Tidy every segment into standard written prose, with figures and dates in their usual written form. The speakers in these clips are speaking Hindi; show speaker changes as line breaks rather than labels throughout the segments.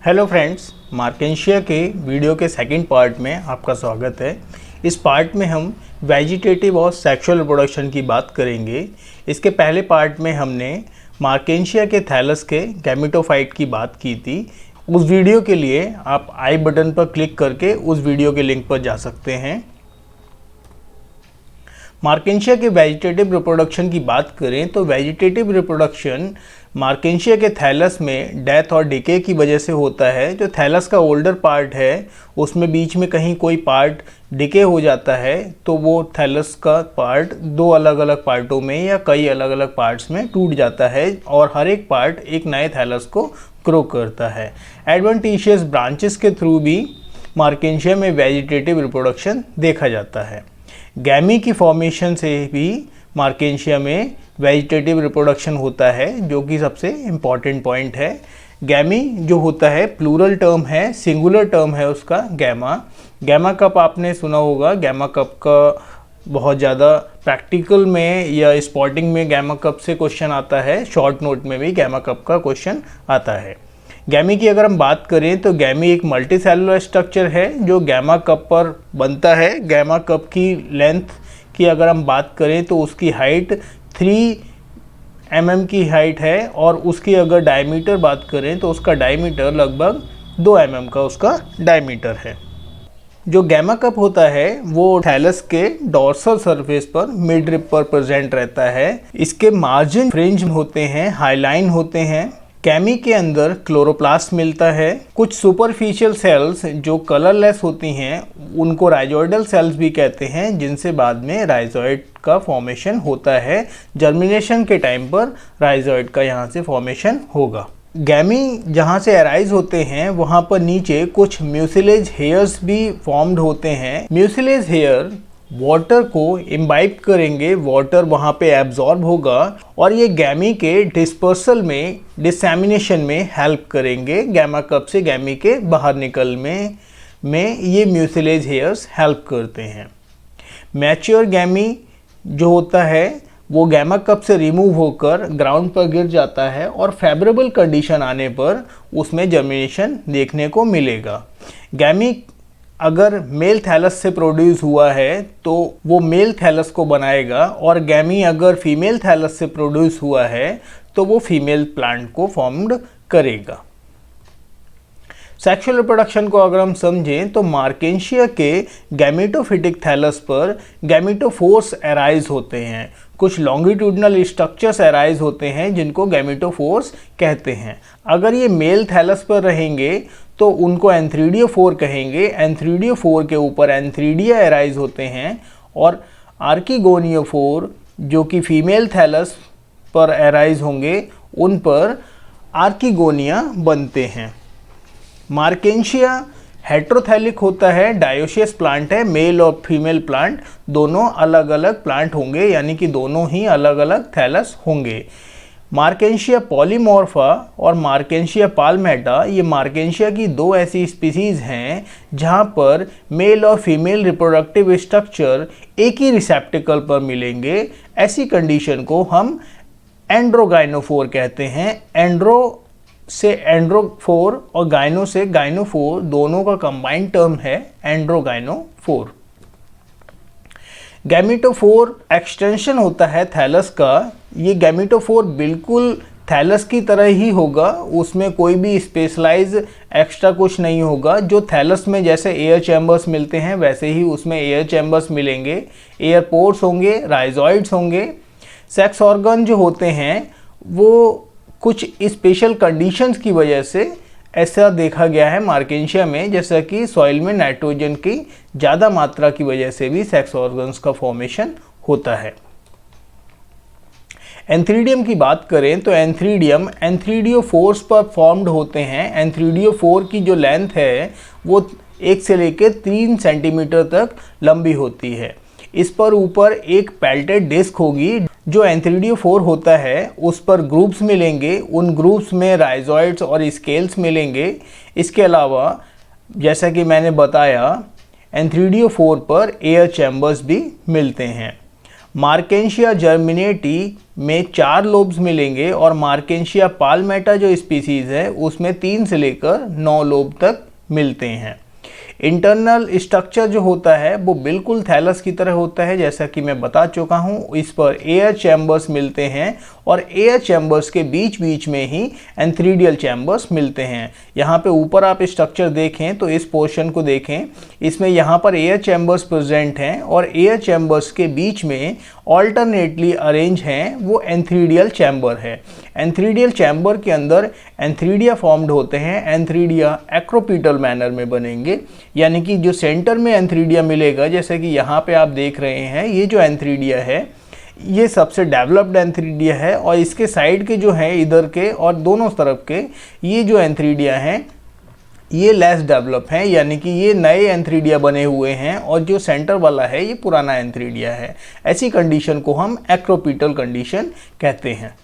हेलो फ्रेंड्स, मार्केंशिया के वीडियो के सेकंड पार्ट में आपका स्वागत है। इस पार्ट में हम वेजिटेटिव और सेक्सुअल रिप्रोडक्शन की बात करेंगे। इसके पहले पार्ट में हमने मार्केंशिया के थैलस के गैमेटोफाइट की बात की थी। उस वीडियो के लिए आप आई बटन पर क्लिक करके उस वीडियो के लिंक पर जा सकते हैं। मार्केंशिया के वेजिटेटिव रिप्रोडक्शन की बात करें तो वेजिटेटिव रिप्रोडक्शन मार्केंशिया के थैलस में डेथ और डिके की वजह से होता है। जो थैलस का ओल्डर पार्ट है उसमें बीच में कहीं कोई पार्ट डिके हो जाता है तो वो थैलस का पार्ट दो अलग अलग पार्टों में या कई अलग अलग पार्ट्स में टूट जाता है और हर एक पार्ट एक नए थैलस को ग्रो करता है। एडवेंटिशियस ब्रांचेस के थ्रू भी मार्केंशिया में वेजिटेटिव रिप्रोडक्शन देखा जाता है। गैमी की फॉर्मेशन से भी मार्केंशिया में वेजिटेटिव रिप्रोडक्शन होता है, जो कि सबसे इम्पॉर्टेंट पॉइंट है। गैमी जो होता है प्लूरल टर्म है, सिंगुलर टर्म है उसका गैमा। गैमा कप आपने सुना होगा। गैमा कप का बहुत ज़्यादा प्रैक्टिकल में या स्पॉटिंग में गैमा कप से क्वेश्चन आता है। शॉर्ट नोट में भी गैमा कप का क्वेश्चन आता है। गैमी की अगर हम बात करें तो गैमी एक मल्टीसेलुलर स्ट्रक्चर है जो गैमा कप पर बनता है। गैमा कप की लेंथ की अगर हम बात करें तो उसकी हाइट 3 mm की हाइट है और उसकी अगर डायमीटर बात करें तो उसका डायमीटर लगभग 2 mm का उसका डायमीटर है। जो गैमा कप होता है वो थैलस के डॉर्सल सरफेस पर मिड रिब पर प्रेजेंट रहता है। इसके मार्जिन फ्रिंज होते हैं, हाईलाइन होते हैं। गैमी के अंदर क्लोरोप्लास्ट मिलता है। कुछ सुपरफिशियल सेल्स जो कलरलेस होती हैं उनको राइजोइडल सेल्स भी कहते हैं, जिनसे बाद में राइजोइड का फॉर्मेशन होता है। जर्मिनेशन के टाइम पर राइजोइड का यहाँ से फॉर्मेशन होगा। गैमी जहाँ से अराइज होते हैं वहाँ पर नीचे कुछ म्यूसिलेज हेयर्स भी फॉर्म्ड होते हैं। म्यूसिलेज हेयर वाटर को इम्बाइब करेंगे, वाटर वहाँ पे एब्जॉर्ब होगा और ये गैमी के डिस्पर्सल में, डिसैमिनेशन में हेल्प करेंगे। गैमा कप से गैमी के बाहर निकलने में ये म्यूसिलेज हेयर्स हेल्प करते हैं। मैच्योर गैमी जो होता है वो गैमा कप से रिमूव होकर ग्राउंड पर गिर जाता है और फेवरेबल कंडीशन आने पर उसमें जर्मिनेशन देखने को मिलेगा। गैमी अगर मेल थैलस से प्रोड्यूस हुआ है तो वो मेल थैलस को बनाएगा और गैमी अगर फीमेल थैलस से प्रोड्यूस हुआ है तो वो फीमेल प्लांट को फॉर्म्ड करेगा। सेक्सुअल रिप्रोडक्शन को अगर हम समझें तो मार्केंशिया के गैमेटोफिटिक थैलस पर गैमेटोफोर्स अराइज होते हैं। कुछ लॉन्गिट्यूडनल स्ट्रक्चर्स अराइज होते हैं जिनको गैमेटोफोर्स कहते हैं। अगर ये मेल थैलस पर रहेंगे तो उनको एंथ्रीडियोफोर कहेंगे। एंथ्रीडियोफोर के ऊपर एंथ्रीडिया अराइज होते हैं और आर्किगोनियोफोर जो कि फीमेल थैलस पर अराइज होंगे उन पर आर्किगोनिया बनते हैं। मार्केंशिया हेट्रोथैलिक होता है, डायोशियस प्लांट है। मेल और फीमेल प्लांट दोनों अलग अलग प्लांट होंगे, यानी कि दोनों ही अलग अलग थैलस होंगे। मार्केंशिया पॉलीमॉर्फा और मार्केंशिया पाल्मेटा ये मार्केंशिया की दो ऐसी स्पीसीज हैं जहां पर मेल और फीमेल रिप्रोडक्टिव स्ट्रक्चर एक ही रिसेप्टिकल पर मिलेंगे। ऐसी कंडीशन को हम एंड्रोगाइनोफोर कहते हैं। एंड्रो से एंड्रोफोर और गाइनो से गाइनोफोर दोनों का कंबाइंड टर्म है एंड्रोगाइनोफोर। गैमेटोफोर एक्सटेंशन होता है थैलस का। ये गैमेटोफोर बिल्कुल थैलस की तरह ही होगा, उसमें कोई भी स्पेशलाइज एक्स्ट्रा कुछ नहीं होगा। जो थैलस में जैसे एयर चैम्बर्स मिलते हैं वैसे ही उसमें एयर चैम्बर्स मिलेंगे, एयर पोर्ट्स होंगे, राइजॉइड्स होंगे। सेक्स ऑर्गन जो होते हैं वो कुछ स्पेशल कंडीशंस की वजह से ऐसा देखा गया है मार्केंशिया में, जैसा कि सॉइल में नाइट्रोजन की ज़्यादा मात्रा की वजह से भी सेक्स ऑर्गन्स का फॉर्मेशन होता है। एंथ्रीडियम की बात करें तो एंथ्रीडियम एंथ्रीडियोफोर्स पर फॉर्म्ड होते हैं। एंथ्रीडियोफोर की जो लेंथ है वो 1 से लेकर 3 सेंटीमीटर तक लंबी होती है। इस पर ऊपर एक पेल्टेड डिस्क होगी। जो एंथ्रीडियोफोर होता है उस पर ग्रुप्स मिलेंगे, उन ग्रुप्स में राइजॉइड्स और स्केल्स मिलेंगे। इसके अलावा जैसा कि मैंने बताया एंथ्रीडियोफोर पर एयर चैम्बर्स भी मिलते हैं। मार्केंशिया जर्मिनेटी में 4 लोब्स मिलेंगे और मार्केंशिया पाल्मेटा जो स्पीसीज़ है उसमें 3 से लेकर 9 लोब तक मिलते हैं। इंटरनल स्ट्रक्चर जो होता है वो बिल्कुल थैलस की तरह होता है, जैसा कि मैं बता चुका हूँ। इस पर एयर चैम्बर्स मिलते हैं और एयर चैम्बर्स के बीच बीच में ही एंथ्रीडियल चैम्बर्स मिलते हैं। यहाँ पे ऊपर आप स्ट्रक्चर देखें तो इस पोर्शन को देखें, इसमें यहाँ पर एयर चैम्बर्स प्रेजेंट हैं और एयर चैम्बर्स के बीच में ऑल्टरनेटली अरेंज हैं वो एंथ्रीडियल चैम्बर है। एंथ्रीडियल चैम्बर के अंदर एंथ्रीडिया फॉर्म्ड होते हैं। एंथ्रीडिया एक्रोपीटल मैनर में बनेंगे, यानी कि जो सेंटर में एंथ्रीडिया मिलेगा, जैसे कि यहाँ पे आप देख रहे हैं, ये जो एंथ्रीडिया है ये सबसे डेवलप्ड एंथ्रीडिया है और इसके साइड के जो हैं इधर के और दोनों तरफ के ये जो एंथ्रीडिया हैं ये लेस डेवलप हैं, यानी कि ये नए एंथ्रीडिया बने हुए हैं और जो सेंटर वाला है ये पुराना एंथ्रीडिया है। ऐसी कंडीशन को हम एक्रोपीटल कंडीशन कहते हैं।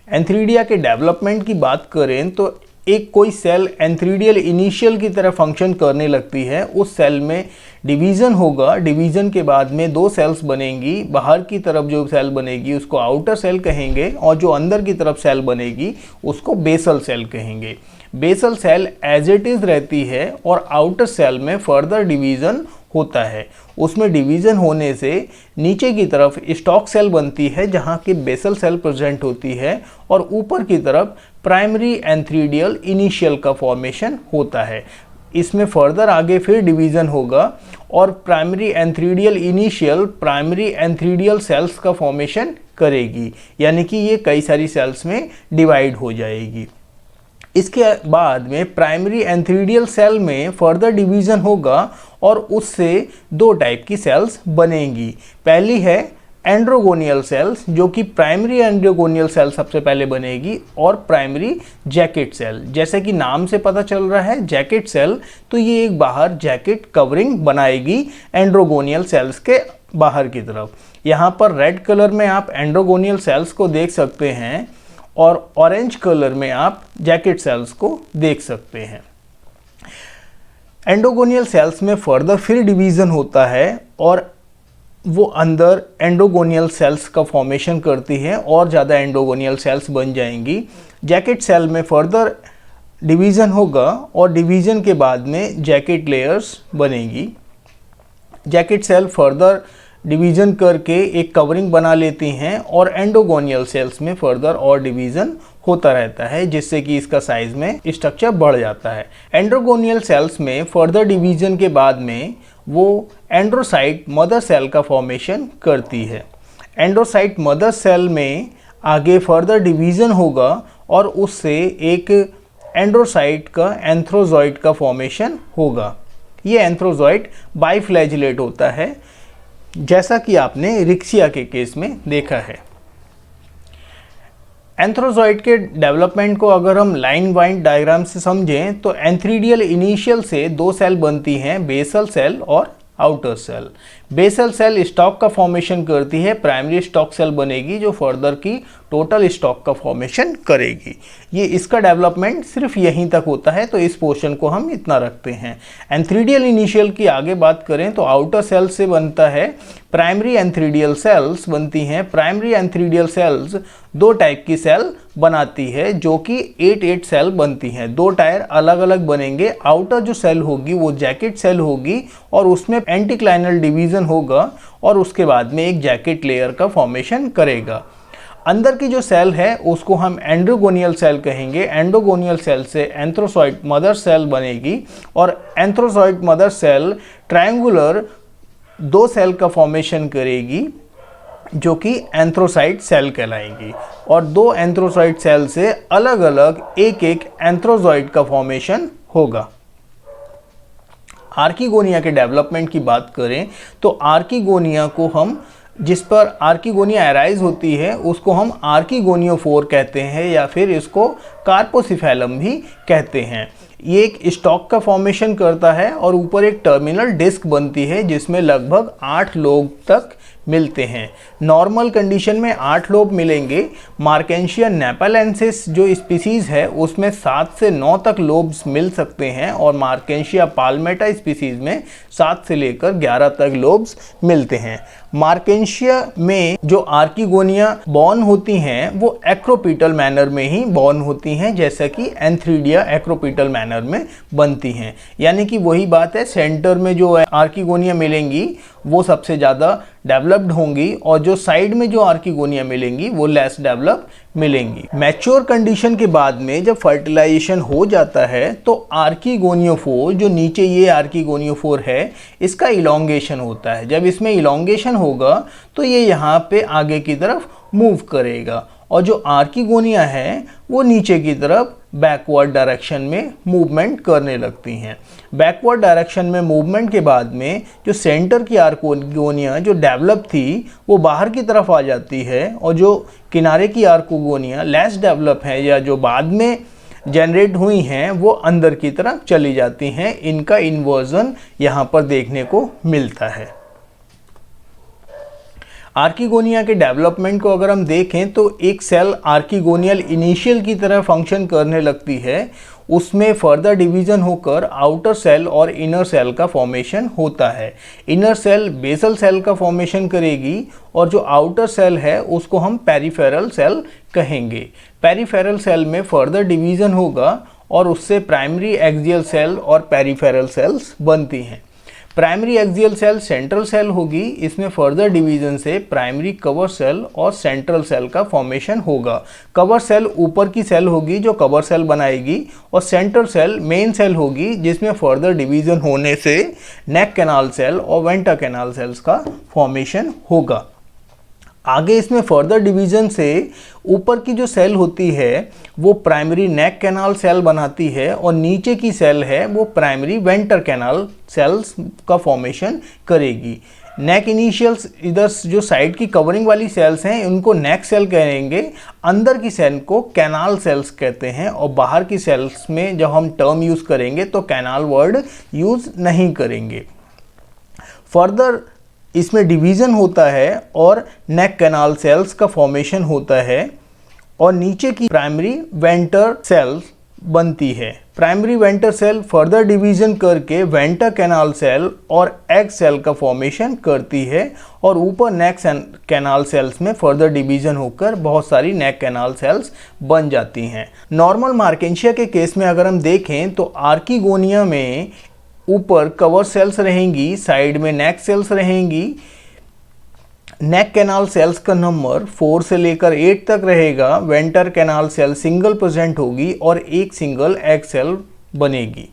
एंथ्रीडिया के डेवलपमेंट की बात करें तो एक कोई सेल एंथ्रीडियल इनिशियल की तरह फंक्शन करने लगती है, उस सेल में डिवीज़न होगा। डिवीज़न के बाद में 2 सेल्स बनेंगी। बाहर की तरफ जो सेल बनेगी उसको आउटर सेल कहेंगे और जो अंदर की तरफ सेल बनेगी उसको बेसल सेल कहेंगे। Basal cell as it is रहती है और आउटर सेल में फर्दर डिवीज़न होता है। उसमें डिवीज़न होने से नीचे की तरफ स्टॉक सेल बनती है जहाँ की बेसल सेल प्रेजेंट होती है और ऊपर की तरफ प्राइमरी एंथ्रीडियल इनिशियल का फॉर्मेशन होता है। इसमें फर्दर आगे फिर डिवीज़न होगा और primary antheridial initial primary antheridial cells का फॉर्मेशन करेगी, यानी कि ये कई सारी सेल्स में डिवाइड हो जाएगी। इसके बाद में प्राइमरी एंथ्रीडियल सेल में फर्दर डिवीज़न होगा और उससे 2 टाइप की सेल्स बनेंगी। पहली है एंड्रोगोनियल सेल्स, जो कि प्राइमरी एंड्रोगोनियल सेल सबसे पहले बनेगी, और प्राइमरी जैकेट सेल। जैसे कि नाम से पता चल रहा है जैकेट सेल, तो ये एक बाहर जैकेट कवरिंग बनाएगी एंड्रोगोनियल सेल्स के बाहर की तरफ। यहाँ पर रेड कलर में आप एंड्रोगोनियल सेल्स को देख सकते हैं और ऑरेंज कलर में आप जैकेट सेल्स को देख सकते हैं। एंडोगोनियल सेल्स में फर्दर फिर डिवीज़न होता है और वो अंदर एंडोगोनियल सेल्स का फॉर्मेशन करती है और ज़्यादा एंडोगोनियल सेल्स बन जाएंगी। जैकेट सेल में फर्दर डिवीज़न होगा और डिवीज़न के बाद में जैकेट लेयर्स बनेगी। जैकेट सेल फर्दर डिवीज़न करके एक कवरिंग बना लेती हैं और एंडोगोनियल सेल्स में फर्दर और डिवीज़न होता रहता है, जिससे कि इसका साइज़ में स्ट्रक्चर बढ़ जाता है। एंड्रोगोनियल सेल्स में फर्दर डिवीज़न के बाद में वो एंड्रोसाइट मदर सेल का फॉर्मेशन करती है। एंड्रोसाइट मदर सेल में आगे फर्दर डिवीज़न होगा और उससे एक एंड्रोसाइट का एंथ्रोजॉइट का फॉर्मेशन होगा। ये एंथ्रोजॉइट बाइफ्लैजिलेट होता है, जैसा कि आपने रिक्सिया के केस में देखा है। एंथ्रोजॉइट के डेवलपमेंट को अगर हम लाइन वाइन डायग्राम से समझें तो एंथ्रीडियल इनिशियल से 2 सेल बनती हैं, बेसल सेल और outer cell. Basal cell stalk का फॉर्मेशन करती है, प्राइमरी स्टॉक सेल बनेगी जो फर्दर की टोटल स्टॉक का फॉर्मेशन करेगी। ये इसका डेवलपमेंट सिर्फ यहीं तक होता है, तो इस पोर्शन को हम इतना रखते हैं। एंथ्रीडियल इनिशियल की आगे बात करें तो आउटर सेल से बनता है, प्राइमरी एंथ्रीडियल सेल्स बनती हैं। प्राइमरी एंथ्रीडियल सेल्स 2 टाइप की सेल बनाती है जो कि 8 सेल बनती हैं। 2 टायर अलग अलग बनेंगे। आउटर जो सेल होगी वो जैकेट सेल होगी और उसमें एंटीक्लाइनल डिवीज़न होगा और उसके बाद में एक जैकेट लेयर का फॉर्मेशन करेगा। अंदर की जो सेल है उसको हम एंड्रोगोनियल सेल कहेंगे। एंड्रोगोनियल सेल से एंथ्रोसॉइट मदर सेल बनेगी और एंथ्रोसॉइट मदर सेल ट्रायंगुलर 2 सेल का फॉर्मेशन करेगी जो कि एंथ्रोसाइट सेल कहलाएंगी और 2 एंथ्रोसाइट सेल से अलग अलग एक एंथ्रोजॉइट का फॉर्मेशन होगा। आर्किगोनिया के डेवलपमेंट की बात करें तो आर्किगोनिया को हम, जिस पर आर्किगोनिया अराइज होती है, उसको हम आर्किगोनियोफोर कहते हैं या फिर इसको कार्पोसिफेलम भी कहते हैं। ये एक स्टॉक का फॉर्मेशन करता है और ऊपर एक टर्मिनल डिस्क बनती है जिसमें लगभग 8 लोब तक मिलते हैं। नॉर्मल कंडीशन में 8 लोब मिलेंगे। मार्केंशिया नेपालेंसिस जो स्पीसीज़ है उसमें 7 से 9 तक लोब्स मिल सकते हैं और मार्केंशिया पाल्मेटा स्पीसीज़ में 7 से लेकर 11 तक लोब्स मिलते हैं। मार्केंशिया में जो आर्किगोनिया बॉर्न होती हैं वो एक्रोपीटल मैनर में ही बॉर्न होती हैं, जैसा कि एंथ्रीडिया एक्रोपीटल मैनर में बनती हैं। यानी कि वही बात है, सेंटर में जो आर्किगोनिया मिलेंगी वो सबसे ज़्यादा डेवलप्ड होंगी और जो साइड में जो आर्किगोनिया मिलेंगी वो लेस डेवलप मिलेंगी। मैच्योर कंडीशन के बाद में जब फर्टिलाइजेशन हो जाता है तो आर्किगोनियोफोर, जो नीचे ये आर्किगोनियोफोर है, इसका इलोंगेशन होता है। जब इसमें इलोंगेशन होगा तो ये यहाँ पे आगे की तरफ मूव करेगा और जो आर्किगोनिया है वो नीचे की तरफ बैकवर्ड डायरेक्शन में मूवमेंट करने लगती हैं। बैकवर्ड डायरेक्शन में मूवमेंट के बाद में जो सेंटर की आर्किगोनिया जो डेवलप थी वो बाहर की तरफ आ जाती है और जो किनारे की आर्किगोनिया लेस डेवलप है या जो बाद में जनरेट हुई हैं वो अंदर की तरफ चली जाती हैं। इनका इन्वर्जन यहाँ पर देखने को मिलता है। आर्किगोनिया के डेवलपमेंट को अगर हम देखें तो एक सेल आर्किगोनियल इनिशियल की तरह फंक्शन करने लगती है, उसमें फर्दर डिवीजन होकर आउटर सेल और इनर सेल का फॉर्मेशन होता है। इनर सेल बेसल सेल का फॉर्मेशन करेगी और जो आउटर सेल है उसको हम पेरिफेरल सेल कहेंगे। पेरिफेरल सेल में फर्दर डिवीजन होगा और उससे प्राइमरी एक्सियल सेल और पेरिफेरल सेल्स बनती हैं। Primary axial cell central cell होगी, इसमें फर्दर डिवीजन से प्राइमरी कवर सेल और सेंट्रल सेल का फॉर्मेशन होगा। कवर सेल ऊपर की सेल होगी जो कवर सेल बनाएगी और सेंट्रल सेल मेन सेल होगी जिसमें फर्दर डिवीजन होने से नेक कैनाल सेल और वेंटा कैनाल सेल्स का फॉर्मेशन होगा। आगे इसमें फर्दर डिवीजन से ऊपर की जो सेल होती है वो प्राइमरी नेक कैनाल सेल बनाती है और नीचे की सेल है वो प्राइमरी वेंटर कैनाल सेल्स का फॉर्मेशन करेगी। नेक इनिशियल्स, इधर जो साइड की कवरिंग वाली सेल्स हैं उनको नेक सेल कहेंगे, अंदर की सेल को कैनाल सेल्स कहते हैं और बाहर की सेल्स में जब हम टर्म यूज़ करेंगे तो कैनाल वर्ड यूज़ नहीं करेंगे। फर्दर इसमें डिवीज़न होता है और नेक कैनाल सेल्स का फॉर्मेशन होता है और नीचे की प्राइमरी वेंटर सेल्स बनती है। Primary venter cell further division करके वेंटर कैनाल सेल और एग सेल का फॉर्मेशन करती है और ऊपर नेक कैनाल सेल्स में फर्दर डिवीजन होकर बहुत सारी नेक कैनाल सेल्स बन जाती हैं। नॉर्मल मार्केंशिया के केस में अगर हम देखें तो आर्किगोनिया में ऊपर कवर सेल्स रहेंगी, साइड में नेक सेल्स रहेंगी। नेक कैनाल सेल्स का नंबर 4 से लेकर 8 तक रहेगा। Venter canal cell single present होगी और एक सिंगल एग सेल बनेगी।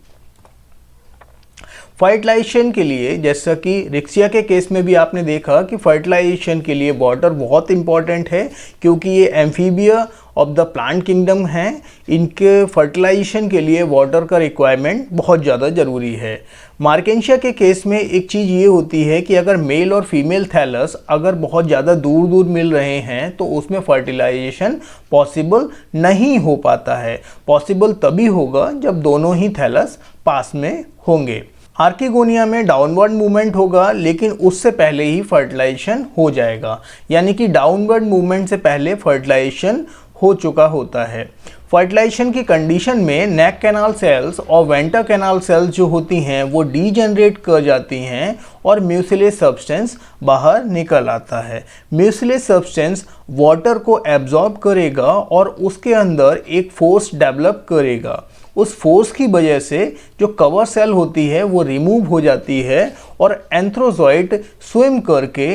फर्टिलाइजेशन के लिए, जैसा कि रिक्सिया के केस में भी आपने देखा कि फर्टिलाइजेशन के लिए वाटर बहुत इंपॉर्टेंट है क्योंकि ये amphibia of the plant kingdom हैं। इनके फर्टिलाइजेशन के लिए वाटर का रिक्वायरमेंट बहुत ज़्यादा ज़रूरी है। मार्केंशिया के केस में एक चीज़ ये होती है कि अगर मेल और फीमेल थैलस अगर बहुत ज़्यादा दूर दूर मिल रहे हैं तो उसमें फर्टिलाइजेशन पॉसिबल नहीं हो पाता है। पॉसिबल तभी होगा जब दोनों ही थैलस पास में होंगे। आर्किगोनिया में डाउनवर्ड मूवमेंट होगा लेकिन उससे पहले ही फर्टिलाइजेशन हो जाएगा, यानी कि डाउनवर्ड मूवमेंट से पहले फर्टिलाइजेशन हो चुका होता है। फर्टिलाइजेशन की कंडीशन में नेक कैनाल सेल्स और वेंटर कैनाल सेल्स जो होती हैं वो डीजनरेट कर जाती हैं और म्यूसिलेज सब्सटेंस बाहर निकल आता है। म्यूसिलेज सब्सटेंस वाटर को एब्जॉर्ब करेगा और उसके अंदर एक फोर्स डेवलप करेगा। उस फोर्स की वजह से जो कवर सेल होती है वो रिमूव हो जाती है और एंथ्रोजॉइट स्विम करके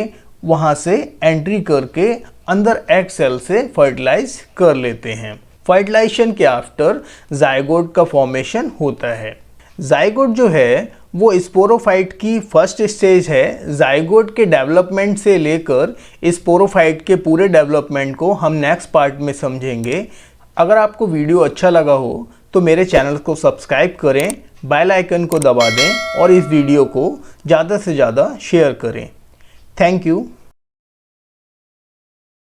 वहाँ से एंट्री करके अंदर एग सेल से फर्टिलाइज कर लेते हैं। फर्टिलाइजेशन के आफ्टर जाइगोट का फॉर्मेशन होता है। जाइगोट जो है वो स्पोरोफाइट की फर्स्ट स्टेज है। जाइगोट के डेवलपमेंट से लेकर स्पोरोफाइट के पूरे डेवलपमेंट को हम नेक्स्ट पार्ट में समझेंगे। अगर आपको वीडियो अच्छा लगा हो तो मेरे चैनल को सब्सक्राइब करें, बेल आइकन को दबा दें और इस वीडियो को ज़्यादा से ज़्यादा शेयर करें। Thank you.